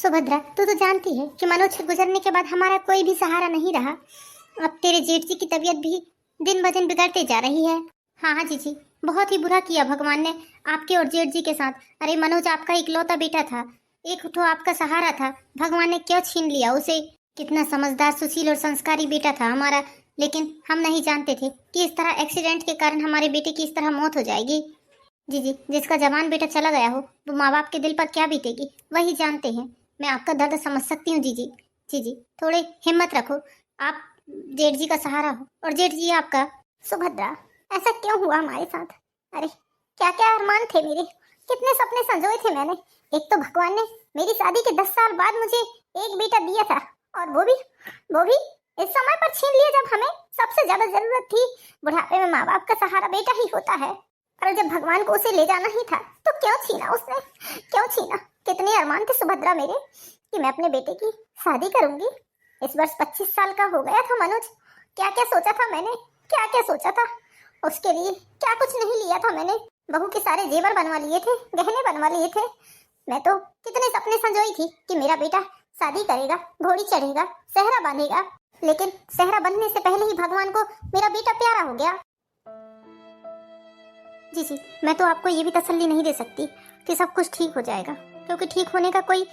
सुभद्रा, तू तो जानती है कि मनोज के गुजरने के बाद हमारा कोई भी सहारा नहीं रहा। अब तेरे जेठ जी की तबीयत भी दिन ब दिन बिगड़ते जा रही है। हाँ हाँ जीजी, बहुत ही बुरा किया भगवान ने आपके और जेठ जी के साथ। अरे मनोज आपका इकलौता बेटा था, एक तो आपका सहारा था, भगवान ने क्यों छीन लिया उसे। कितना समझदार, सुशील और संस्कारी बेटा था हमारा, लेकिन हम नहीं जानते थे कि इस तरह एक्सीडेंट के कारण हमारे बेटे की इस तरह मौत हो जाएगी। जीजी, जिसका जवान बेटा चला गया हो वो माँ बाप के दिल पर क्या बीतेगी वही जानते हैं। मैं आपका दर्द समझ सकती हूँ जीजी। जीजी थोड़े हिम्मत रखो, आप जेठ जी का सहारा हो और जेठ जी आपका। सुभद्रा, ऐसा क्यों हुआ हमारे साथ? अरे क्या क्या अरमान थे मेरे, कितने सपने संजोए थे मैंने। एक तो भगवान ने मेरी शादी के 10 साल बाद मुझे एक बेटा दिया था, और वो भी इस समय पर छीन लिया जब हमें सबसे ज्यादा जरूरत थी। बुढ़ापे में माँ बाप का सहारा बेटा ही होता है, और जब भगवान को उसे ले जाना ही था तो क्यों छीना उसने, क्यों छीना। कितने अरमान थे सुभद्रा मेरे कि मैं अपने बेटे की शादी करूंगी। इस वर्ष 25 साल का हो गया था मनोज। क्या क्या सोचा था मैंने, क्या क्या सोचा था उसके लिए, क्या कुछ नहीं लिया था मैंने। बहू के सारे जेवर बनवा लिए थे, गहने बनवा लिए थे। मैं तो कितने सपने संजोई थी कि मेरा बेटा शादी करेगा, घोड़ी चढ़ेगा, सेहरा बांधेगा, लेकिन सेहरा बनने से पहले ही भगवान को मेरा बेटा प्यारा हो गया। जी जी, मैं तो आपको ये भी तसल्ली नहीं दे सकती कि सब कुछ ठीक हो जाएगा, क्योंकि ठीक होने का कोई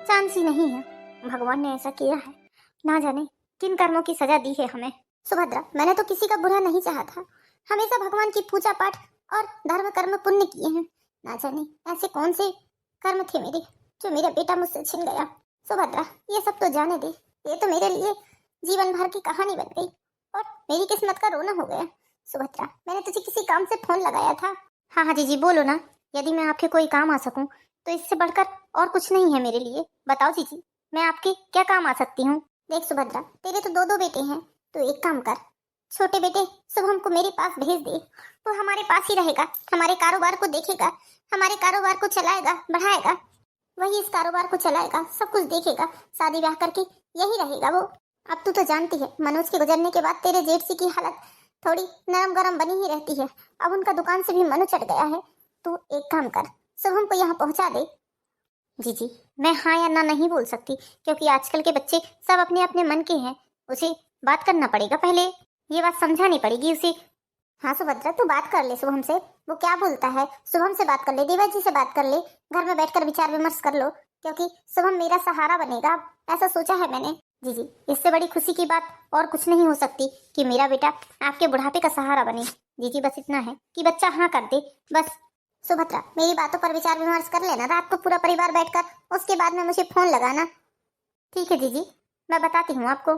चांस ही नहीं है। भगवान ने ऐसा किया है, ना जाने किन कर्मों की सजा दी है हमें। सुभद्रा, मैंने तो किसी का बुरा नहीं चाहा था, हमेशा भगवान की पूजा पाठ और धर्म कर्म पुण्य किए हैं। ना जाने ऐसे कौन से कर्म थे मेरे जो मेरा बेटा मुझसे छिन गया। सुभद्रा, ये सब तो जाने दे, ये तो मेरे लिए जीवन भर की कहानी बन गई और मेरी किस्मत का रोना हो गया। सुभद्रा, मैंने तुझे किसी काम से फोन लगाया था। हाँ हाँ जीजी बोलो ना, यदि मैं आपके कोई काम आ सकूं तो इससे बढ़कर और कुछ नहीं है मेरे लिए। बताओ जीजी, मैं आपके क्या काम आ सकती हूँ। देख सुभद्रा, तेरे तो दो बेटे हैं, तो एक काम कर, छोटे बेटे शुभम को मेरे पास भेज दे। वो हमारे पास ही रहेगा, हमारे कारोबार को देखेगा, हमारे कारोबार को चलाएगा, बढ़ाएगा। वही इस कारोबार को चलाएगा, सब कुछ देखेगा, शादी ब्याह करके यही रहेगा वो। अब तू तो जानती है मनोज के गुजरने के बाद तेरे जेठ जी की हालत थोड़ी नरम गरम बनी ही रहती है। अब उनका दुकान से भी मन चढ़ गया है। तू एक काम कर, शुभम को यहाँ पहुँचा दे। जी जी, मैं हाँ या ना नहीं बोल सकती, क्योंकि आजकल के बच्चे सब अपने अपने मन के हैं। उसे बात करना पड़ेगा, पहले ये बात समझानी पड़ेगी उसे। हाँ सुभद्रा, तू बात कर ले शुभम से, वो क्या बोलता है शुभम से बात कर ले, देवा जी से बात कर ले, घर में बैठकर विचार विमर्श कर लो, क्योंकि शुभम मेरा सहारा बनेगा, ऐसा सोचा है मैंने। जी जी, इससे बड़ी खुशी की बात और कुछ नहीं हो सकती कि मेरा बेटा आपके बुढ़ापे का सहारा बने। जी जी, बस इतना है कि बच्चा हाँ कर दे बस। सुभद्रा, मेरी बातों पर विचार विमर्श कर लेना रात को पूरा परिवार बैठकर, उसके बाद में मुझे फोन लगाना। ठीक है जीजी, मैं बताती हूँ आपको।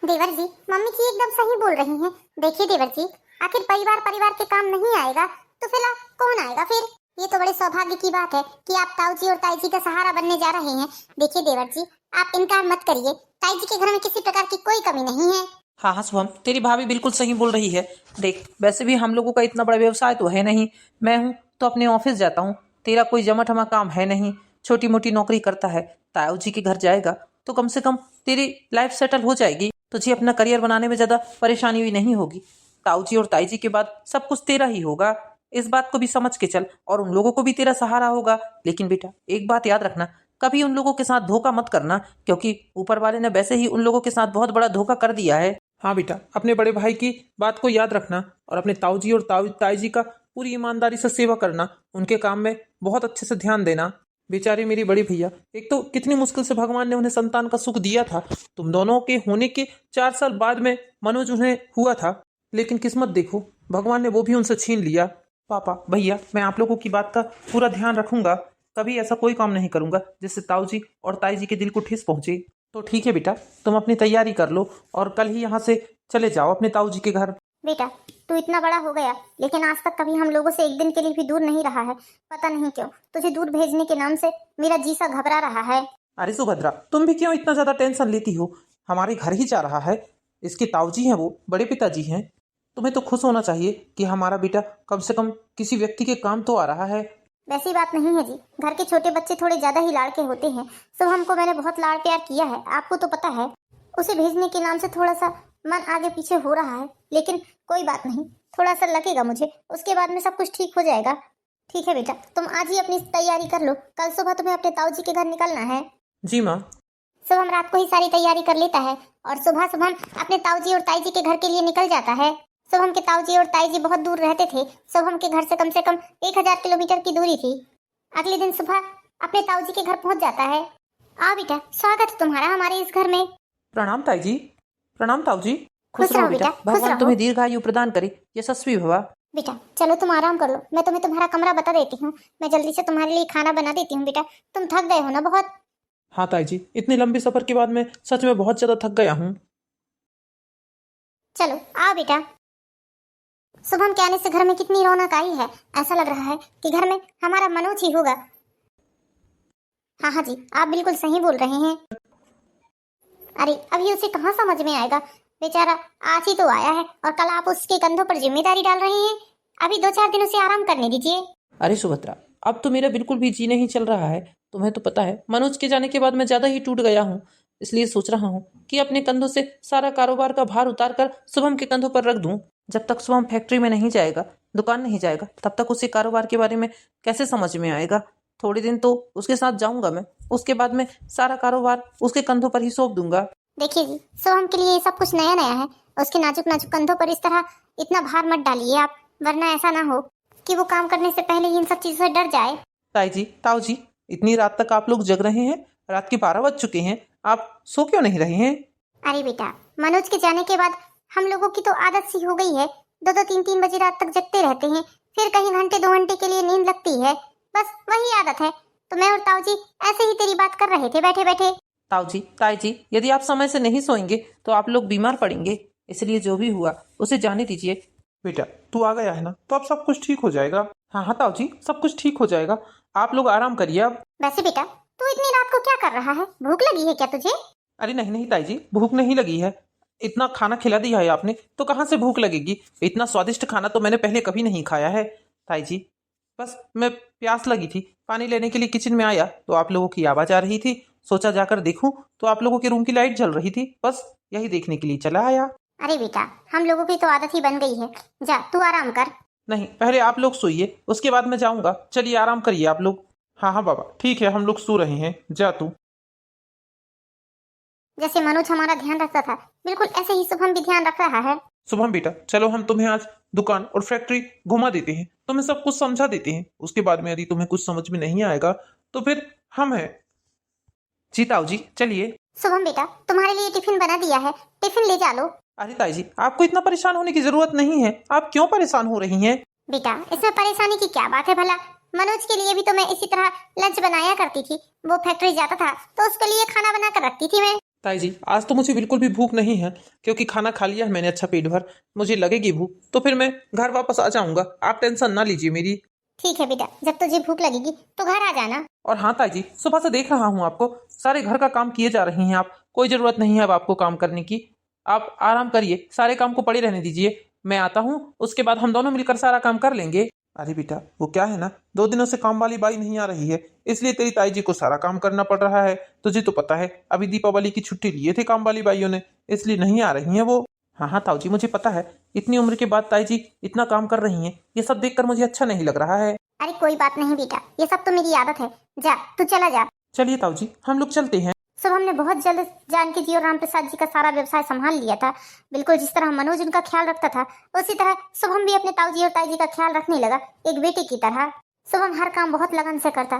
देवर जी, मम्मी जी एकदम सही बोल रही हैं। देखिए देवर जी, आखिर परिवार परिवार के काम नहीं आएगा तो फिर कौन आएगा फिर। ये तो बड़े सौभाग्य की बात है कि आप ताऊ जी और ताई जी का सहारा बनने जा रहे हैं। देखिए देवर जी, आप इनकार मत करिए, ताई जी के घर में किसी प्रकार की कोई कमी नहीं है। हाँ हाँ शुभम, तेरी भाभी बिल्कुल सही बोल रही है। देख, वैसे भी हम लोगों का इतना बड़ा व्यवसाय तो है नहीं, मैं हूँ तो अपने ऑफिस जाता हूँ, तेरा कोई जमाठमा काम है नहीं, छोटी मोटी नौकरी करता है। ताऊ जी के घर जाएगा तो कम से कम तेरी लाइफ सेटल हो जाएगी, तुझे अपना करियर बनाने में ज्यादा परेशानी भी नहीं होगी। ताऊ जी और ताई जी के बाद सब कुछ तेरा ही होगा, इस बात को भी समझ के चल, और उन लोगों को भी तेरा सहारा होगा। लेकिन बेटा एक बात याद रखना, कभी उन लोगों के साथ धोखा मत करना, क्योंकि ऊपर वाले ने वैसे ही उन लोगों के साथ बहुत बड़ा धोखा कर दिया है। हाँ बेटा, अपने बड़े भाई की बात को याद रखना और अपने ताऊ जी और ताई जी का पूरी ईमानदारी से सेवा करना, उनके काम में बहुत अच्छे से ध्यान देना। बेचारे मेरी बड़ी भैया, एक तो कितनी मुश्किल से भगवान ने उन्हें संतान का सुख दिया था, तुम दोनों के होने के 4 साल बाद में मनोज उन्हें हुआ था, लेकिन किस्मत देखो, भगवान ने वो भी उनसे छीन लिया। पापा भैया, मैं आप लोगों की बात का पूरा ध्यान रखूंगा, कभी ऐसा कोई काम नहीं करूंगा जिससे ताऊ जी और ताई जी के दिल को ठेस पहुंचे। तो ठीक है बेटा, तुम अपनी तैयारी कर लो और कल ही यहाँ से चले जाओ अपने ताऊ जी के घर। बेटा, तू इतना बड़ा हो गया लेकिन आज तक कभी हम लोगों से एक दिन के लिए भी दूर नहीं रहा है। पता नहीं क्यों तुझे दूर भेजने के नाम से मेरा जी सा घबरा रहा है। अरे सुभद्रा, तुम भी क्यों इतना ज्यादा टेंशन लेती हो, हमारे घर ही जा रहा है, इसके ताऊ जी हैं, वो बड़े पिताजी हैं, तुम्हें तो खुश होना चाहिए कि हमारा बेटा कम से कम किसी व्यक्ति के काम तो आ रहा है। वैसी बात नहीं है जी, घर के छोटे बच्चे थोड़े ज्यादा ही लाड़ के होते हैं। शुभम को मैंने बहुत लाड़ प्यार किया है, आपको तो पता है। उसे भेजने के नाम से थोड़ा सा मन आगे पीछे हो रहा है, लेकिन कोई बात नहीं, थोड़ा सा लगेगा मुझे, उसके बाद में सब कुछ ठीक हो जाएगा। ठीक है बेटा, तुम आज ही अपनी तैयारी कर लो, कल सुबह तुम्हें अपने ताऊ जी के घर निकलना है। जी माँ। शुभम रात को ही सारी तैयारी कर लेता है और सुबह शुभम अपने ताऊजी और ताईजी के घर के लिए निकल जाता है। शुभम के ताऊजी और ताईजी बहुत दूर रहते थे। शुभम के घर से कम 1000 किलोमीटर की दूरी थी। अगले दिन सुबह अपने ताऊजी के घर पहुंच जाता है। आ बेटा, स्वागत है तुम्हारा हमारे इस घर में। प्रणाम ताई जी। प्रणाम ताऊ जी। खुश रहो बेटा, खुश भगवान रहो। तुम्हें दीर्घायु प्रदान करे, यशस्वी भवा। बेटा चलो तुम आराम कर लो, मैं तुम्हें तुम्हारा कमरा बता देती हूँ। मैं जल्दी से तुम्हारे लिए खाना बना देती हूँ। बेटा तुम थक गए हो ना बहुत। हाँ ताई जी, इतने लंबे सफर के बाद मैं सच में बहुत ज्यादा थक गया हूँ। चलो आओ बेटा। शुभम के आने से घर में कितनी रौनक आई है। ऐसा लग रहा है कि घर में हमारा मनोज ही होगा। हाँ हाँ जी, आप बिल्कुल सही बोल रहे हैं। अरे अभी उसे कहाँ समझ में आएगा, बेचारा आज ही तो आया है और कल आप उसके कंधों पर जिम्मेदारी डाल रहे हैं। अभी 2-4 दिन उसे आराम करने दीजिए। अरे सुभद्रा, अब तो मेरा बिल्कुल भी जी नहीं चल रहा है। तुम्हें तो पता है मनोज के जाने के बाद मैं ज्यादा ही टूट गया हूँ। इसलिए सोच रहा हूँ कि अपने कंधों से सारा कारोबार का भार उतार कर शुभम के कंधों पर रख दूं। जब तक शुभम फैक्ट्री में नहीं जाएगा, दुकान नहीं जाएगा, तब तक उसे कारोबार के बारे में कैसे समझ में आएगा। थोड़े दिन तो उसके साथ जाऊंगा मैं, उसके बाद में सारा कारोबार उसके कंधों पर ही सौंप दूंगा। देखिए जी, शुभम के लिए ये सब कुछ नया नया है। उसके नाजुक नाजुक कंधों पर इस तरह इतना भार मत डालिए आप, वरना ऐसा ना हो कि वो काम करने से पहले ही इन सब चीजों से डर जाए। ताई जी, ताऊ जी, इतनी रात तक आप लोग जग रहे हैं। रात के 12 बज चुके हैं, आप सो क्यों नहीं रहे हैं? अरे बेटा, मनोज के जाने के बाद हम लोगों की तो आदत सी हो गई है। 2-2, 3-3 बजे रात तक जगते रहते हैं, फिर कहीं घंटे 2 घंटे के लिए नींद लगती है। बस वही आदत है। तो मैं और ताऊ जी ऐसे ही तेरी बात कर रहे थे बैठे बैठे। ताऊ जी, ताई जी, यदि आप समय से नहीं सोएंगे तो आप लोग बीमार पड़ेंगे। इसलिए जो भी हुआ उसे जाने दीजिए। बेटा तू आ गया है ना, तो अब सब कुछ ठीक हो जाएगा। हाँ हाँ ताऊ जी, सब कुछ ठीक हो जाएगा। आप लोग आराम करिए अब। वैसे बेटा तू इतनी रात को क्या कर रहा है, भूख लगी है क्या तुझे? अरे नहीं नहीं ताई जी, भूख नहीं लगी है। इतना खाना खिला दिया है आपने तो कहाँ से भूख लगेगी। इतना स्वादिष्ट खाना तो मैंने पहले कभी नहीं खाया है ताई जी। बस मैं प्यास लगी थी, पानी लेने के लिए किचन में आया तो आप लोगों की आवाज आ रही थी। सोचा जाकर देखूं तो आप लोगों के रूम की लाइट जल रही थी। बस यही देखने के लिए चला आया। अरे बेटा, हम लोगों की तो आदत ही बन गई है। जा तू आराम कर। नहीं, पहले आप लोग सोइए, उसके बाद मैं जाऊंगा। चलिए आराम करिए आप लोग। हाँ हाँ बाबा, ठीक है, हम लोग सो रहे हैं, जा तू। जैसे मनोज हमारा ध्यान रखता था, बिल्कुल ऐसे ही शुभम भी ध्यान रख रहा है। शुभम बेटा, चलो हम तुम्हें आज दुकान और फैक्ट्री घुमा देते हैं, तुम्हें सब कुछ समझा देते हैं। उसके बाद में यदि तुम्हें कुछ समझ में नहीं आएगा तो फिर हम हैं। जी ताऊ जी, चलिए। शुभम बेटा, तुम्हारे लिए टिफिन बना दिया है, टिफिन ले जा लो। अरे ताई जी, आपको इतना परेशान होने की जरूरत नहीं है। आप क्यों परेशान हो रही हैं? बेटा इसमें परेशानी की क्या बात है भला। मनोज के लिए भी तो मैं इसी तरह लंच बनाया करती थी। वो फैक्ट्री जाता था तो उसके लिए खाना बना कर रखती थी मैं। ताई जी, आज तो मुझे बिल्कुल भी भूख नहीं है, क्योंकि खाना खा लिया है मैंने अच्छा पेट भर। मुझे लगेगी भूख तो फिर मैं घर वापस आ जाऊंगा। आप टेंशन ना लीजिए मेरी। ठीक है बेटा, जब तुझे भूख लगेगी तो घर आ जाना। और हाँ ताई जी, सुबह से देख रहा हूँ आपको सारे घर का काम किए जा रही हैं आप। कोई जरूरत नहीं है अब आपको काम करने की। आप आराम करिए, सारे काम को पड़े रहने दीजिए। मैं आता हूँ, उसके बाद हम दोनों मिलकर सारा काम कर लेंगे। अरे बेटा, वो क्या है ना, 2 दिनों से काम वाली बाई नहीं आ रही है, इसलिए तेरी ताई जी को सारा काम करना पड़ रहा है। तुझे तो पता है अभी दीपावली की छुट्टी लिए थे काम वाली बाइयों ने, इसलिए नहीं आ रही हैं वो। हाँ हाँ ताऊ जी, मुझे पता है। इतनी उम्र के बाद ताई जी इतना काम कर रही हैं, ये सब देखकर मुझे अच्छा नहीं लग रहा है। अरे कोई बात नहीं बेटा, ये सब तो मेरी आदत है। जा तू चला जा। चलिए ताऊ जी, हम लोग चलते हैं। शुभम ने बहुत जल्द जानकी जी और रामप्रसाद जी का सारा व्यवसाय संभाल लिया था। बिल्कुल जिस तरह मनोज उनका ख्याल रखता था, उसी तरह शुभम भी अपने ताऊ जी और ताई जी का ख्याल रखने लगा, एक बेटे की तरह। शुभम हर काम बहुत लगन से करता।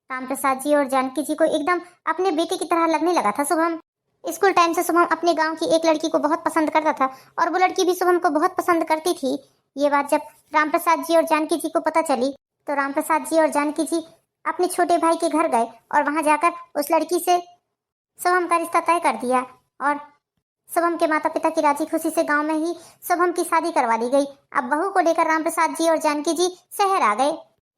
रामप्रसाद जी और जानकी जी को एकदम अपने बेटे की तरह लगने लगा था शुभम। स्कूल टाइम से शुभम अपने गांव की एक लड़की को बहुत पसंद करता था और वो लड़की भी शुभम को बहुत पसंद करती थी। ये बात जब रामप्रसाद जी और जानकी जी को पता चली तो रामप्रसाद जी और जानकी जी अपने छोटे भाई के घर गए और वहां जाकर उस लड़की से शुभम का रिश्ता तय कर दिया और शुभम के माता पिता की राजी खुशी से गांव में ही शुभम की शादी करवा दी गई। अब बहू को लेकर रामप्रसाद जी और जानकी जी शहर आ गए।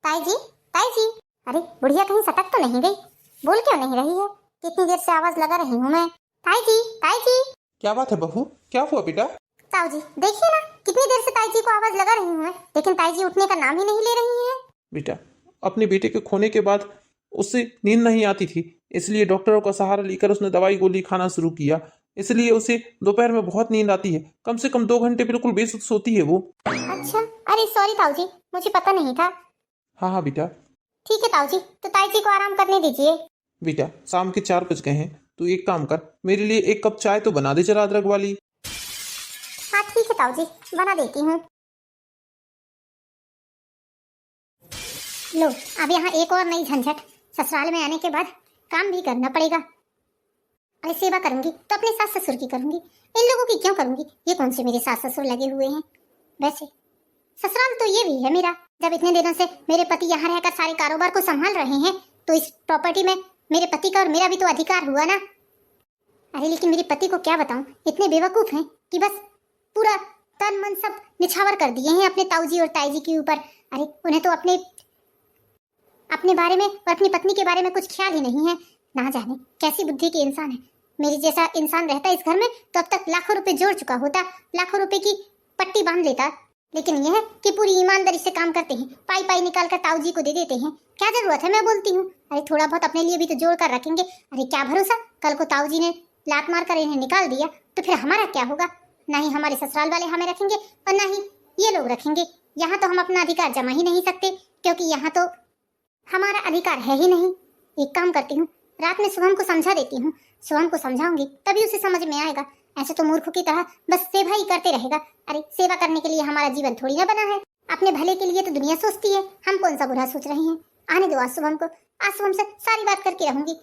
ताई जी, ताई जी, अरे बुढ़िया कहीं सटक तो नहीं गई? बोल क्यों नहीं रही है? कितनी देर से आवाज लगा रही हूँ मैं। ताई जी, ताई जी। क्या बात है बहू, क्या हुआ बेटा? ताऊ जी देखिए ना, कितनी देर से ताई जी को आवाज लगा रही हूँ मैं, लेकिन ताई जी उठने का नाम ही नहीं ले रही है। बेटा, अपने बेटे के खोने के बाद उससे नींद नहीं आती थी, इसलिए डॉक्टरों का सहारा लेकर उसने दवाई गोली खाना शुरू किया। इसलिए उसे दोपहर में बहुत नींद आती है, कम से कम 2 घंटे बिल्कुल बेसुध सोती है वो। अच्छा, अरे सॉरी ताऊ जी, मुझे पता नहीं था। हाँ हाँ बेटा। ठीक है ताऊ जी, तो ताई जी को आराम करने दीजिए। बेटा शाम के 4 बज गए हैं, तू एक काम कर, मेरे लिए एक कप चाय तो बना दे जरा अदरक वाली। हाँ ठीक है ताऊ जी, बना देती हूँ। लो अब यहाँ एक और नई झंझट। ससुराल में आने के बाद काम भी करना पड़ेगा। अरे सेवा करूंगी तो अपने सास ससुर की करूंगी, इन लोगों की क्यों करूंगी? ये कौन से मेरे सास ससुर लगे हुए हैं? वैसे ससुराल तो ये भी है मेरा। जब इतने दिनों से मेरे पति यहाँ रहकर सारे कारोबार को संभाल रहे हैं तो इस प्रॉपर्टी में मेरे पति का और मेरा भी तो अधिकार हुआ ना। अरे लेकिन मेरे पति को क्या बताऊं, इतने बेवकूफ हैं कि बस पूरा तन मन सब निछावर कर दिए हैं अपने ताऊ जी और ताई जी के ऊपर। अरे उन्हें तो अपने बारे में और अपनी पत्नी के बारे में कुछ ख्याल ही नहीं है। ना जाने कैसी बुद्धि के इंसान है। मेरे जैसा इंसान रहता इस घर में तो अब तक लाखों रुपए जोड़ चुका होता, लाखों रुपए की पट्टी बांध लेता। लेकिन यह है कि पूरी ईमानदारी से काम करते हैं, पाई पाई निकाल कर ताऊ जी को दे देते हैं। क्या जरूरत है, मैं बोलती हूँ। अरे थोड़ा बहुत अपने लिए भी तो जोड़ कर रखेंगे। अरे क्या भरोसा, कल को ताऊ जी ने लात मार कर इन्हें निकाल दिया तो फिर हमारा क्या होगा? ना ही हमारे ससुराल वाले हमें रखेंगे और ना ही ये लोग रखेंगे। यहाँ तो हम अपना अधिकार जमा ही नहीं सकते क्योंकि यहाँ तो हमारा अधिकार है ही नहीं। एक काम करती हूँ, रात में शुभम को समझा देती हूँ। शुभम को समझाऊंगी तभी उसे समझ में आएगा। ऐसे तो मूर्खों की तरह बस सेवा ही करते रहेगा। अरे सेवा करने के लिए हमारा जीवन थोड़ी ना बना है। अपने भले के लिए तो दुनिया सोचती है, हम कौन सा बुरा सोच रहे हैं। आने दो आज शुभम को, आज शुभम से सारी बात करके रहूंगी।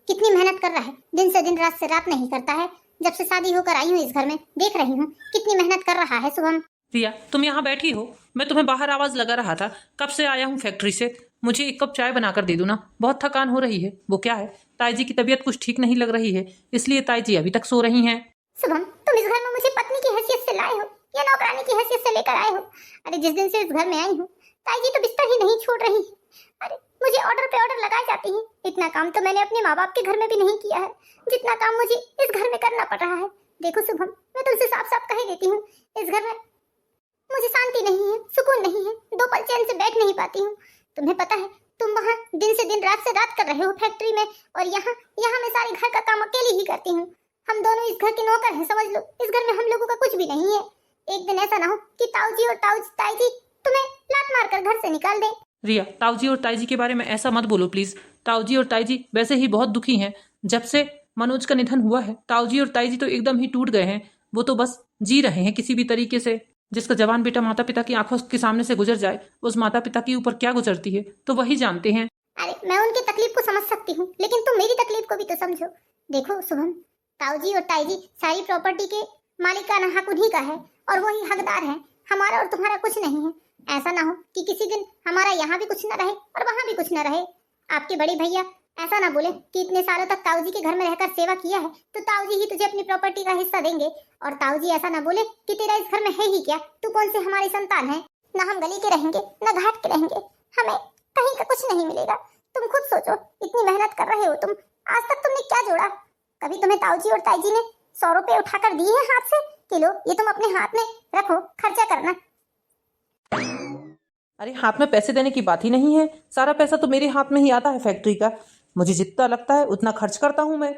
कितनी मेहनत कर रहा है, दिन से दिन रात से रात नहीं करता है। जब से शादी होकर आई हूँ इस घर में देख रही हूँ कितनी मेहनत कर रहा है शुभम। रिया तुम यहाँ बैठी हो, मैं तुम्हें बाहर आवाज लगा रहा था। कब से आया हूँ फैक्ट्री से, मुझे एक कप चाय बनाकर दे दो ना, बहुत थकान हो रही है। वो क्या है, ताई जी की तबीयत कुछ ठीक नहीं लग रही है, इसलिए ताई जी अभी तक सो रही हैं। शुभम तुम इस घर में मुझे पत्नी की हैसियत से लाए हो या नौकरानी की हैसियत से लेकर आए हो? अरे जिस दिन से इस घर में आई हूँ ताई जी तो बिस्तर ही नहीं छोड़ रही। अरे मुझे ऑर्डर पे ऑर्डर लगाए जाते हैं। इतना काम तो मैंने अपने माँ बाप के घर में भी नहीं किया है जितना काम मुझे इस घर में करना पड़ रहा है। देखो शुभम, मैं तुमसे साफ साफ कह देती हूँ, इस घर में मुझे शांति नहीं है, सुकून नहीं है, दो पल चैन से बैठ नहीं पाती हूँ। तुम्हें पता है तुम वहाँ दिन से दिन रात से रात कर रहे हो फैक्ट्री में, और यहाँ मैं सारे घर का काम अकेले ही करती हूँ। हम दोनों इस घर के नौकर हैं, समझ लो। इस घर में हम लोगों का कुछ भी नहीं है। एक दिन ऐसा ना हो कि ताऊ जी और ताई जी तुम्हें लात मार कर घर से निकाल दें। रिया ताऊ जी और ताई जी के बारे में ऐसा मत बोलो प्लीज। ताऊ जी और ताई जी वैसे ही बहुत दुखी हैं। जब से मनोज का निधन हुआ है ताऊ जी और ताई जी तो एकदम ही टूट गए हैं। वो तो बस जी रहे हैं किसी भी तरीके से। जिसका जवान बेटा माता पिता की आंखों के सामने से गुजर जाए, उस माता पिता के ऊपर क्या गुजरती है तो वही जानते हैं। अरे मैं उनकी तकलीफ को समझ सकती हूँ, लेकिन तुम मेरी तकलीफ को भी तो समझो। देखो शुभम, ताऊ जी और ताई जी सारी प्रॉपर्टी के मालिकाना हक उन्हीं का है और वही हकदार है। हमारा और तुम्हारा कुछ नहीं है। ऐसा ना हो कि किसी दिन हमारा यहाँ भी कुछ न रहे और वहाँ भी कुछ न रहे। आपके बड़े भैया ऐसा ना बोले कि इतने सालों तक ताऊ जी के घर में रहकर सेवा किया है तो ताऊ जी ही तुझे अपनी प्रॉपर्टी का हिस्सा देंगे, और ताऊ जी ऐसा ना बोले कि तेरा इस घर में है ही क्या, तू कौन से हमारी संतान है। ना हम गली के रहेंगे ना घाट के रहेंगे, हमें कहीं का कुछ नहीं मिलेगा। तुम खुद सोचो, इतनी मेहनत कर रहे हो तुम, आज तक तुमने क्या जोड़ा? कभी तुम्हें ताऊ जी और ताई जी ने 100 रुपए उठाकर दिए हैं हाथ से कि लो ये तुम अपने हाथ में रखो, खर्चा करना? अरे हाथ में पैसे देने की बात ही नहीं है, सारा पैसा तो मेरे हाथ में ही आता है फैक्ट्री का। मुझे जितना लगता है उतना खर्च करता हूँ मैं।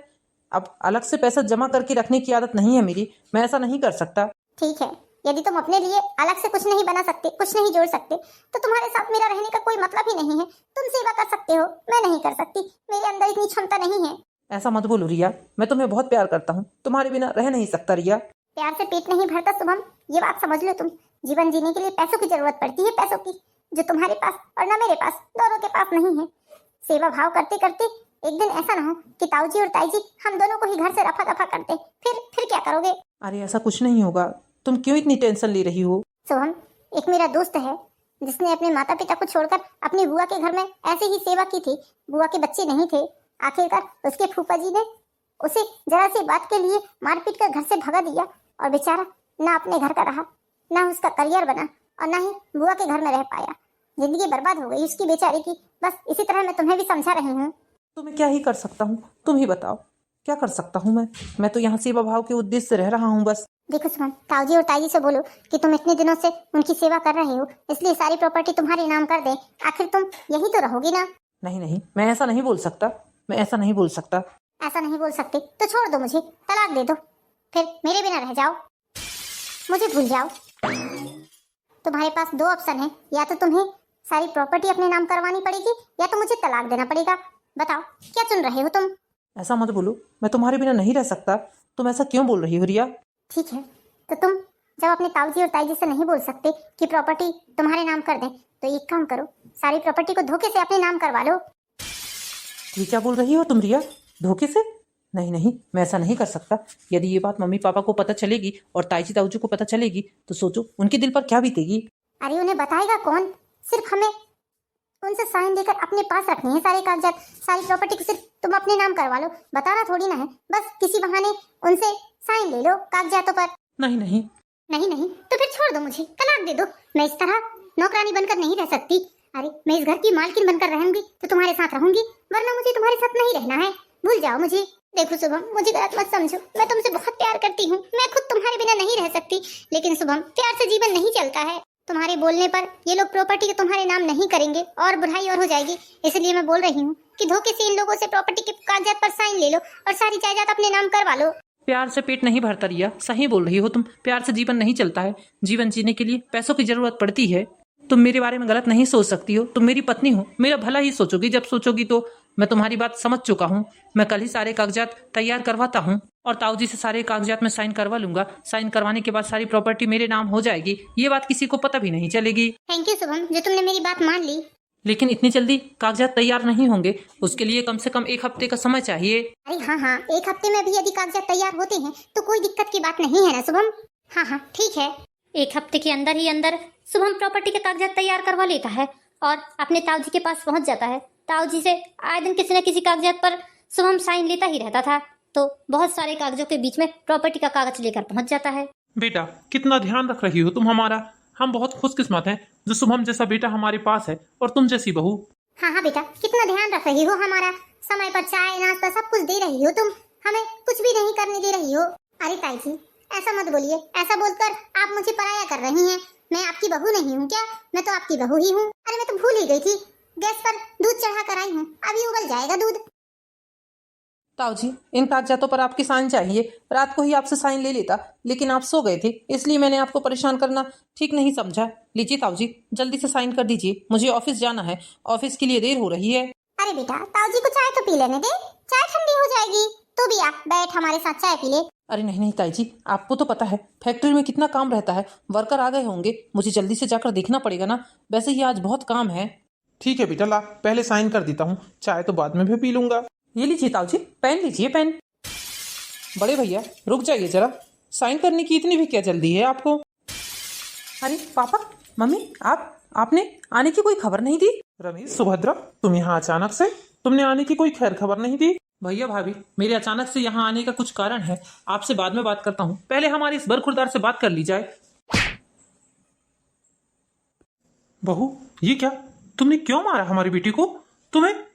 अब अलग से पैसा जमा करके रखने की आदत नहीं है मेरी, मैं ऐसा नहीं कर सकता। ठीक है, यदि तुम अपने लिए अलग से कुछ नहीं बना सकते, कुछ नहीं जोड़ सकते, तो तुम्हारे साथ मेरा रहने का कोई मतलब ही नहीं है। तुम सेवा कर सकते हो, मैं नहीं कर सकती, मेरे अंदर इतनी क्षमता नहीं है। ऐसा मत बोलो रिया, मैं तुम्हें बहुत प्यार करता हूँ, तुम्हारे बिना रह नहीं सकता रिया। प्यार से पेट नहीं भरता शुभम, ये बात समझ लो तुम। जीवन जीने के लिए पैसों की जरूरत पड़ती है, पैसों की, जो तुम्हारे पास और न मेरे पास, दोनों के पास नहीं है। सेवा भाव करते करते एक दिन ऐसा ना हो कि ताऊ जी और ताई जी हम दोनों को ही घर से रफा दफा कर दे, फिर क्या करोगे? अरे ऐसा कुछ नहीं होगा, तुम क्यों इतनी टेंशन ले रही हो? सोहन, एक मेरा दोस्त है जिसने अपने माता पिता को छोड़कर अपनी बुआ के घर में ऐसे ही सेवा की थी। बुआ के बच्चे नहीं थे, आखिरकार उसके फूफा जी ने उसे जरा सी बात के लिए मारपीट कर घर से भगा दिया, और बेचारा ना अपने घर का रहा, ना उसका करियर बना, और ना ही बुआ के घर में रह पाया। जिंदगी बर्बाद हो गई उसकी बेचारे की। बस इसी तरह मैं तुम्हें भी समझा रही हूँ। तो मैं क्या ही कर सकता हूँ, तुम ही बताओ क्या कर सकता हूँ मैं तो यहाँ सेवा भाव के उद्देश्य से रह रहा हूँ बस। देखो सुमन, ताऊ जी और ताई जी से बोलो कि तुम इतने दिनों से उनकी सेवा कर रहे हो, इसलिए सारी प्रॉपर्टी तुम्हारे नाम कर दे। आखिर तुम यही तो रहोगी ना? नहीं नहीं, मैं ऐसा नहीं बोल सकता, मैं ऐसा नहीं बोल सकता। ऐसा नहीं बोल सकते तो छोड़ दो मुझे, तलाक दे दो, फिर मेरे बिना रह जाओ, मुझे भूल जाओ। तुम्हारे पास दो ऑप्शन है, या तो तुम्हें सारी प्रॉपर्टी अपने नाम करवानी पड़ेगी या तो मुझे तलाक देना पड़ेगा। बताओ क्या सुन रहे हो तुम? ऐसा मत बोलो, मैं तुम्हारे बिना नहीं रह सकता। तुम ऐसा क्यों बोल रही हो रिया? ठीक है, तो तुम जब अपने ताऊजी और ताईजी से नहीं बोल सकते कि प्रॉपर्टी तुम्हारे नाम कर दें, तो एक काम करो, सारी प्रॉपर्टी को धोखे से अपने नाम करवा लो। ये क्या बोल रही हो तुम रिया? धोखे से? नहीं नहीं, मैं ऐसा नहीं कर सकता। यदि ये बात मम्मी पापा को पता चलेगी और ताईजी ताऊजी को पता चलेगी तो सोचो उनके दिल पर क्या बीतेगी। अरे उन्हें बताएगा कौन? सिर्फ हमें उनसे साइन लेकर अपने पास रखनी है सारे कागजात, सारी प्रॉपर्टी को सिर्फ तुम अपने नाम करवा लो। बताना थोड़ी ना है, बस किसी बहाने उनसे साइन ले लो कागजातों पर। नहीं नहीं, नहीं नहीं तो फिर छोड़ दो, मुझे तलाक दे दो। मैं इस तरह नौकरानी बनकर नहीं रह सकती। अरे मैं इस घर की मालकिन बनकर रहूंगी तो तुम्हारे साथ रहूंगी, वरना मुझे तुम्हारे साथ नहीं रहना है। भूल जाओ मुझे। देखो शुभम, मुझे गलत मत समझो, मैं तुमसे बहुत प्यार करती हूँ। मैं खुद तुम्हारे बिना नहीं रह सकती, लेकिन शुभम प्यार से जीवन नहीं चलता है। तुम्हारे बोलने पर ये लोग प्रॉपर्टी के तुम्हारे नाम नहीं करेंगे और बुराई और हो जाएगी। इसलिए मैं बोल रही हूँ कि धोखे से इन लोगों से प्रॉपर्टी के कागजात पर साइन ले लो और सारी जायदाद अपने नाम करवा लो। प्यार से पेट नहीं भरता रिया, सही बोल रही हो तुम। प्यार से जीवन नहीं चलता है, जीवन जीने के लिए पैसों की जरूरत पड़ती है। तुम मेरे बारे में गलत नहीं सोच सकती हो, तुम मेरी पत्नी हो, मेरा भला ही सोचोगी। जब सोचोगी तो मैं तुम्हारी बात समझ चुका हूँ। मैं कल ही सारे कागजात तैयार करवाता हूँ और ताऊजी से सारे कागजात में साइन करवा लूंगा। साइन करवाने के बाद सारी प्रॉपर्टी मेरे नाम हो जाएगी, ये बात किसी को पता भी नहीं चलेगी। थैंक यू शुभम, जो तुमने मेरी बात मान ली। लेकिन इतनी जल्दी कागजात तैयार नहीं होंगे, उसके लिए कम से कम 1 हफ्ते का समय चाहिए। अरे हाँ, 1 हफ्ते में भी यदि कागजात तैयार होते हैं तो कोई दिक्कत की बात नहीं है ना शुभम? हाँ ठीक है। 1 हफ्ते के अंदर ही अंदर शुभम प्रॉपर्टी के कागजात तैयार करवा लेता है और अपने ताऊजी के पास पहुंच जाता है। ताऊजी से आए दिन किसी न किसी कागजात पर शुभम साइन लेता ही रहता था, तो बहुत सारे कागजों के बीच में प्रॉपर्टी का कागज लेकर पहुंच जाता है। बेटा कितना ध्यान रख रही हो तुम हमारा। हम बहुत खुशकिस्मत हैं जो शुभम जैसा बेटा हमारे पास है और तुम जैसी बहू। हाँ बेटा, कितना ध्यान रख रही हो हमारा। समय पर चाय नाश्ता सब कुछ दे रही हो तुम, हमें कुछ भी नहीं करने दे रही हो। अरे ताई जी ऐसा मत बोलिए, ऐसा बोलकर आप मुझे पराया कर रही हैं। मैं आपकी बहू नहीं हूँ क्या? मैं तो आपकी बहू ही हूँ। अरे मैं तो भूल ही गई थी, गैस पर दूध चढ़ा कर आई हूँ, अभी उबल जाएगा दूध। ताऊजी, इन कागजातों पर आपकी साइन चाहिए। रात को ही आपसे साइन ले लेता, लेकिन आप सो गए थे, इसलिए मैंने आपको परेशान करना ठीक नहीं समझा। लीजिए ताऊजी, जल्दी से साइन कर दीजिए, मुझे ऑफिस जाना है, ऑफिस के लिए देर हो रही है। अरे बेटा ताऊजी को चाय तो पी लेने दे, चाय ठंडी हो जाएगी। तू भी आ, बैठ हमारे साथ चाय पी ले। अरे नहीं नहीं ताई जी, आपको तो पता है फैक्ट्री में कितना काम रहता है, वर्कर आ गए होंगे, मुझे जल्दी से जाकर देखना पड़ेगा ना। वैसे ही आज बहुत काम है। ठीक है बेटा, ला पहले साइन कर देता हूँ, चाय तो बाद में भी पी लूंगा। ये लीजिए ताऊजी, पेन लीजिए पेन। बड़े भैया रुक जाइए जरा, साइन करने की इतनी भी क्या जल्दी है आपको? अरे पापा मम्मी, आपने आने की कोई खबर नहीं दी? रमेश, सुभद्रा, तुम यहाँ अचानक से? तुमने आने की कोई खैर खबर नहीं दी? भैया भाभी, मेरे अचानक से यहाँ आने का कुछ कारण है, आपसे बाद में बात करता हूँ। पहले हमारे इस बरखुरदार से बात कर ली जाए। बहू ये क्या? तुमने क्यों मारा हमारी बेटी को? तुम्हें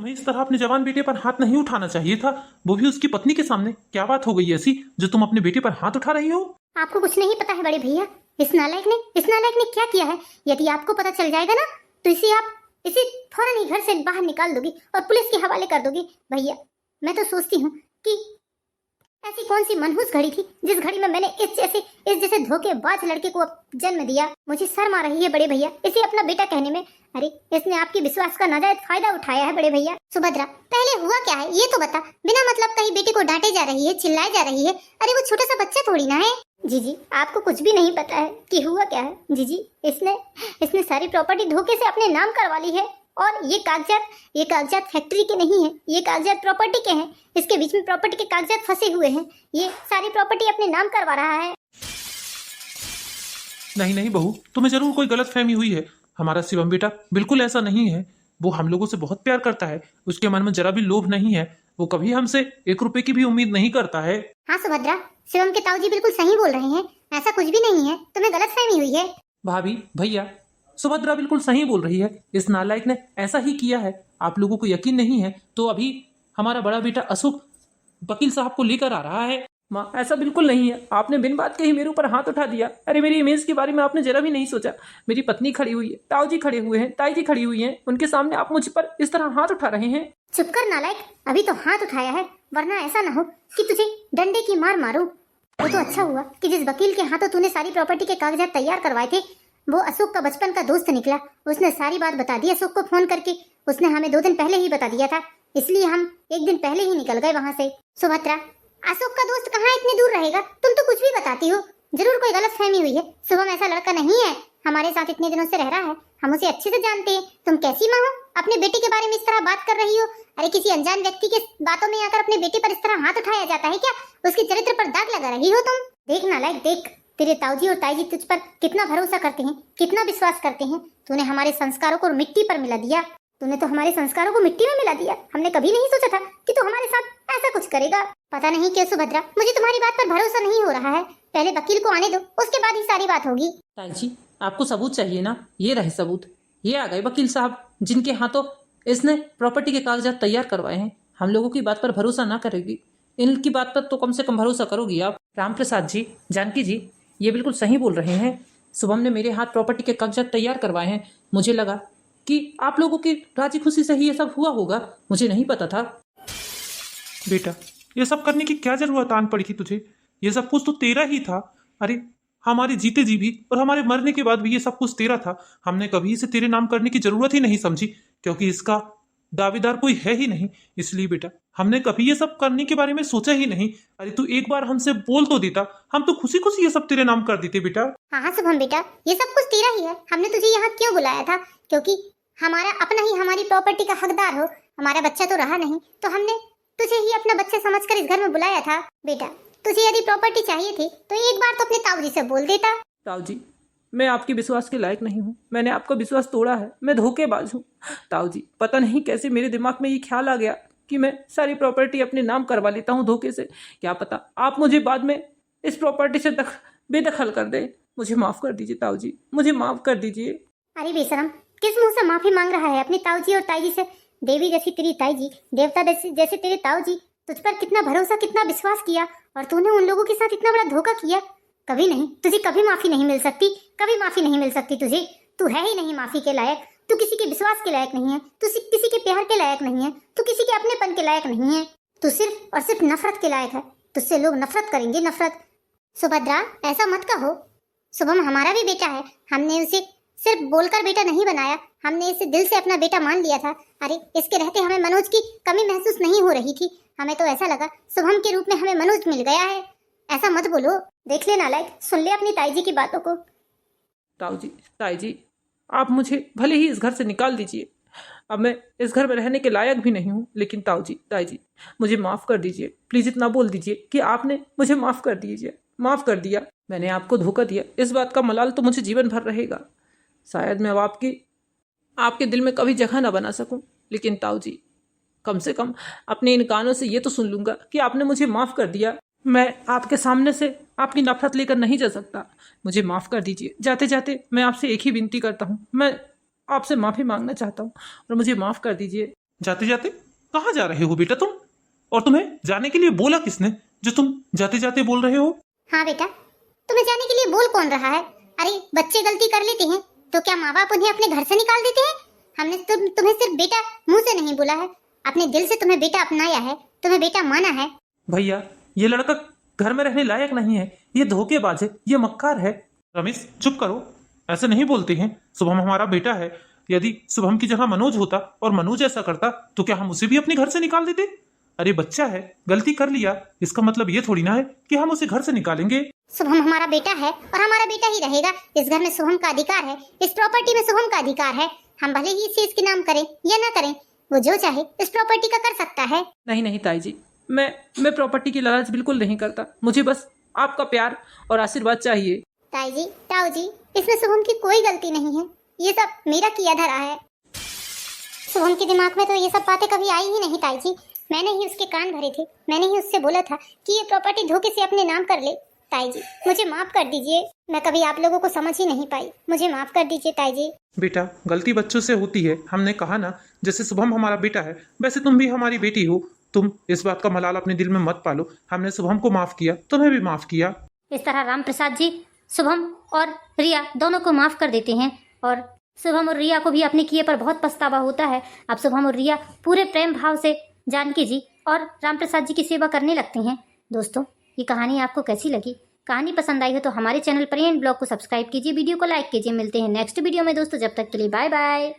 इस तरह अपने जवान बेटे पर हाथ नहीं उठाना चाहिए था, वो भी उसकी पत्नी के सामने। क्या बात हो गई ऐसी जो तुम अपने बेटे पर हाथ उठा रही हो? आपको कुछ नहीं पता है बड़े भैया, इस नालायक ने क्या किया है। यदि आपको पता चल जाएगा ना तो इसे फौरन ही घर से बाहर निकाल दोगी और पुलिस के हवाले कर दोगी। भैया मैं तो सोचती हूँ कि ऐसी कौन सी मनहूस घड़ी थी जिस घड़ी में मैंने इस जैसे धोखेबाज लड़के को जन्म दिया। मुझे शर्म आ रही है बड़े भैया इसे अपना बेटा कहने में। अरे इसने आपके विश्वास का नाजायज फायदा उठाया है बड़े भैया। सुभद्रा पहले हुआ क्या है ये तो बता, बिना मतलब कहीं बेटे को डांटे जा रही है, चिल्लाए जा रही है। अरे वो छोटा सा बच्चा थोड़ी ना है। जीजी आपको कुछ भी नहीं पता है कि हुआ क्या है। जीजी इसने सारी प्रॉपर्टी धोखे से अपने नाम करवा ली है और ये कागजात फैक्ट्री के नहीं है, ये कागजात प्रॉपर्टी के हैं। इसके बीच में प्रॉपर्टी के कागजात फंसे हुए हैं, ये सारी प्रॉपर्टी अपने नाम करवा रहा है। नहीं बहू, तुम्हें जरूर कोई गलतफहमी हुई है। हमारा शिवम बेटा बिल्कुल ऐसा नहीं है। वो हम लोगों से बहुत प्यार करता है, उसके मन में जरा भी लोभ नहीं है। वो कभी हमसे 1 रुपए की भी उम्मीद नहीं करता है। हाँ सुभद्रा, शिवम के ताऊजी बिल्कुल सही बोल रहे हैं, ऐसा कुछ भी नहीं है, तुम्हें गलतफहमी हुई है। भाभी भैया, सुभद्रा बिल्कुल सही बोल रही है, इस नालायक ने ऐसा ही किया है। आप लोगों को यकीन नहीं है तो अभी हमारा बड़ा बेटा अशोक वकील साहब को लेकर आ रहा है। माँ ऐसा बिल्कुल नहीं है, आपने बिन बात के ही मेरे ऊपर हाथ उठा दिया। अरे मेरी इमेज के बारे में आपने जरा भी नहीं सोचा। मेरी पत्नी खड़ी हुई है, ताऊजी खड़े हुए हैं, ताई जी खड़ी हुई हैं, उनके सामने आप मुझ पर इस तरह हाथ उठा रहे हैं। चुप कर नालायक, अभी तो हाथ उठाया है, वरना ऐसा ना हो कि तुझे डंडे की मार मारूं। वो तो अच्छा हुआ कि जिस वकील के हाथों तूने सारी प्रॉपर्टी के कागजात तैयार करवाए थे वो अशोक का बचपन का दोस्त निकला। उसने सारी बात बता दी अशोक को फोन करके। उसने हमें 2 दिन पहले ही बता दिया था इसलिए हम एक दिन पहले ही निकल गए वहाँ से। सुभद्रा, अशोक का दोस्त कहाँ इतनी दूर रहेगा? तुम तो कुछ भी बताती हो। जरूर कोई गलत फहमी हुई है। शुभम ऐसा लड़का नहीं है, हमारे साथ इतने दिनों से रह रहा है, हम उसे अच्छे से जानते हैं। तुम कैसी माँ हो, अपने बेटे के बारे में इस तरह बात कर रही हो? अरे किसी अनजान व्यक्ति के बातों में आकर अपने बेटे पर इस तरह हाथ उठाया जाता है क्या? उसके चरित्र पर दाग लगा रही हो तुम। देख नालायक, देख, तेरे ताऊजी और ताईजी तुझ पर कितना भरोसा करते हैं, कितना विश्वास करते हैं। तूने हमारे संस्कारों को मिट्टी पर मिला दिया। तूने तो हमारे संस्कारों को मिट्टी में मिला दिया। हमने कभी नहीं सोचा था कि तू हमारे साथ ऐसा कुछ करेगा। पता नहीं क्यों सुभद्रा, मुझे तुम्हारी बात पर भरोसा नहीं हो रहा है। पहले वकील को आने दो, उसके बाद ही सारी बात होगी। ताई जी, आपको सबूत चाहिए ना? ये रहे सबूत। ये आ गए वकील साहब, जिनके हाथों इसने प्रॉपर्टी के कागजात तैयार करवाए हैं। हम लोगों की बात पर भरोसा ना करेगी, इनकी बात पर तो कम से कम भरोसा करोगी आप। राम प्रसाद जी, जानकी जी, ये बिल्कुल सही बोल रहे हैं। शुभम ने मेरे हाथ प्रॉपर्टी के कागजात तैयार करवाए हैं। मुझे लगा कि आप लोगों की राजी खुशी से ही ये सब हुआ होगा, मुझे नहीं पता था। बेटा, ये सब करने की क्या जरूरत आन पड़ी थी तुझे? ये सब कुछ तो तेरा ही था। अरे हमारे जीते जी भी और हमारे मरने के बाद भी ये सब कुछ तेरा था। हमने कभी इसे तेरे नाम करने की जरूरत ही नहीं समझी, क्योंकि इसका दावेदार कोई है ही नहीं। इसलिए बेटा, हमने कभी ये सब करने के बारे में सोचा ही नहीं। अरे तू एक बार हमसे बोल तो देता, हम तो खुशी खुशी ये सब तेरे नाम कर देते बेटा। हाँ शुभम बेटा, ये सब कुछ तेरा ही है। हमने तुझे यहाँ क्यों बुलाया था? क्योंकि हमारा अपना ही हमारी प्रॉपर्टी का हकदार हो। हमारा बच्चा तो रहा नहीं, तो हमने तुझे ही अपना बच्चा समझकर इस घर में बुलाया था। बेटा, तुझे यदि प्रॉपर्टी चाहिए थी तो एक बार तो अपने ताऊजी से बोल देता। ताऊजी, मैं आपके विश्वास के लायक नहीं हूँ। मैंने आपका विश्वास तोड़ा है। मैं धोखेबाज हूँ। ताऊजी, पता नहीं कैसे मेरे दिमाग में ये ख्याल आ गया कि मैं सारी प्रॉपर्टी अपने नाम करवा लेता हूँ धोखे से। क्या पता आप मुझे बाद में इस प्रॉपर्टी से बेदखल कर दे। मुझे माफ कर दीजिए ताऊजी, मुझे माफ कर दीजिए। अरे बेशरम, किस मुंह से माफी मांग रहा है अपनी ताऊजी और ताईजी से? देवी जैसी तेरी ताईजी, देवता जैसे तेरे ताऊजी, तुझ पर कितना भरोसा, कितना विश्वास किया, और तूने उन लोगों के साथ इतना बड़ा धोखा किया। कभी नहीं, तुझे कभी माफी नहीं मिल सकती, कभी माफी नहीं मिल सकती तुझे। तू है ही नहीं माफी के लायक। तू किसी के विश्वास के लायक नहीं है, तू किसी के प्यार के लायक नहीं है, तू किसी के अपनेपन के लायक नहीं है। तू सिर्फ और सिर्फ नफरत के लायक है। तुझसे लोग नफरत करेंगे, नफरत। सुभद्रा, ऐसा मत कहो। शुभम हमारा भी बेटा है। हमने उसे सिर्फ बोलकर बेटा नहीं बनाया, हमने इसे दिल से अपना बेटा मान लिया था। अरे इसके रहते हमें मनोज की कमी महसूस नहीं हो रही थी। हमें तो ऐसा लगा शुभम के रूप में हमें मनोज मिल गया है। ऐसा मत बोलो। देख ले नालायक, सुन ले अपनी ताईजी की बातों को। ताईजी, आप मुझे भले ही इस घर से निकाल दीजिए, अब मैं इस घर में रहने के लायक भी नहीं हूँ, लेकिन ताईजी मुझे माफ़ कर दीजिए। प्लीज़ इतना बोल दीजिए कि आपने मुझे माफ़ कर दीजिए। माफ़ कर दिया, मैंने आपको धोखा दिया, इस बात का मलाल तो मुझे जीवन भर रहेगा। शायद मैं अब आपके दिल में कभी जगह ना बना सकूं, लेकिन ताऊजी, कम से कम अपने इन कानों से ये तो सुन लूँगा कि आपने मुझे माफ़ कर दिया। मैं आपके सामने से आपकी नफरत लेकर नहीं जा सकता। मुझे माफ़ कर दीजिए। जाते जाते मैं आपसे एक ही विनती करता हूँ, मैं आपसे माफ़ी मांगना चाहता हूँ और मुझे माफ़ कर दीजिए। जाते जाते कहाँ जा रहे हो बेटा तुम? और तुम्हें जाने के लिए बोला किसने, जो तुम जाते जाते बोल रहे हो? हाँ बेटा, तुम्हें जाने के लिए बोल कौन रहा है? अरे बच्चे गलती कर लेते हैं तो क्या माँ बाप उन्हें अपने घर से निकाल देते हैं? हमने तुम्हें सिर्फ बेटा मुंह से नहीं बोला है, अपने दिल से तुम्हें बेटा अपनाया है, तुम्हें बेटा माना है। भैया, ये लड़का घर में रहने लायक नहीं है, ये धोखेबाज है, ये मक्कार है। रमेश चुप करो, ऐसे नहीं बोलते हैं। शुभम हमारा बेटा है। यदि शुभम की जगह मनोज होता और मनोज ऐसा करता तो क्या हम उसे भी अपने घर से निकाल देते? अरे बच्चा है, गलती कर लिया, इसका मतलब ये थोड़ी ना है कि हम उसे घर से निकालेंगे। शुभम हमारा बेटा है और हमारा बेटा ही रहेगा। इस घर में शुभम का अधिकार है, इस प्रॉपर्टी में शुभम का अधिकार है। हम भले ही इस चीज के नाम करें या ना करें, वो जो चाहे इस प्रॉपर्टी का कर सकता है। नहीं ताईजी, मैं प्रॉपर्टी की लालच बिल्कुल नहीं करता। मुझे बस आपका प्यार और आशीर्वाद चाहिए। ताईजी, ताऊजी, इसमें शुभम की कोई गलती नहीं है, ये सब मेरा किया धरा है। शुभम के दिमाग में तो ये सब बातें कभी आई ही नहीं ताईजी। मैंने ही उसके कान भरे थे, मैंने ही उससे बोला था कि ये प्रॉपर्टी धोखे से अपने नाम कर ले। ताईजी, मुझे माफ कर दीजिए, मैं कभी आप लोगों को समझ ही नहीं पाई, मुझे माफ कर दीजिए ताईजी। बेटा, गलती बच्चों से होती है। हमने कहा ना, जैसे शुभम हमारा बेटा है वैसे तुम भी हमारी बेटी हो। तुम इस बात का मलाल अपने दिल में मत पालो। हमने शुभम को माफ किया, तुम्हें भी माफ किया। इस तरह राम प्रसाद जी शुभम और रिया दोनों को माफ कर देते हैं और शुभम और रिया को भी अपने किए पर बहुत पछतावा होता है। अब शुभम और रिया पूरे प्रेम भाव से जानकी जी और राम प्रसाद जी की सेवा करने लगते हैं। दोस्तों, ये कहानी आपको कैसी लगी? कहानी पसंद आई हो तो हमारे चैनल परियन ब्लॉग को सब्सक्राइब कीजिए, वीडियो को लाइक कीजिए। मिलते हैं नेक्स्ट वीडियो में दोस्तों, जब तक के लिए बाय बाय।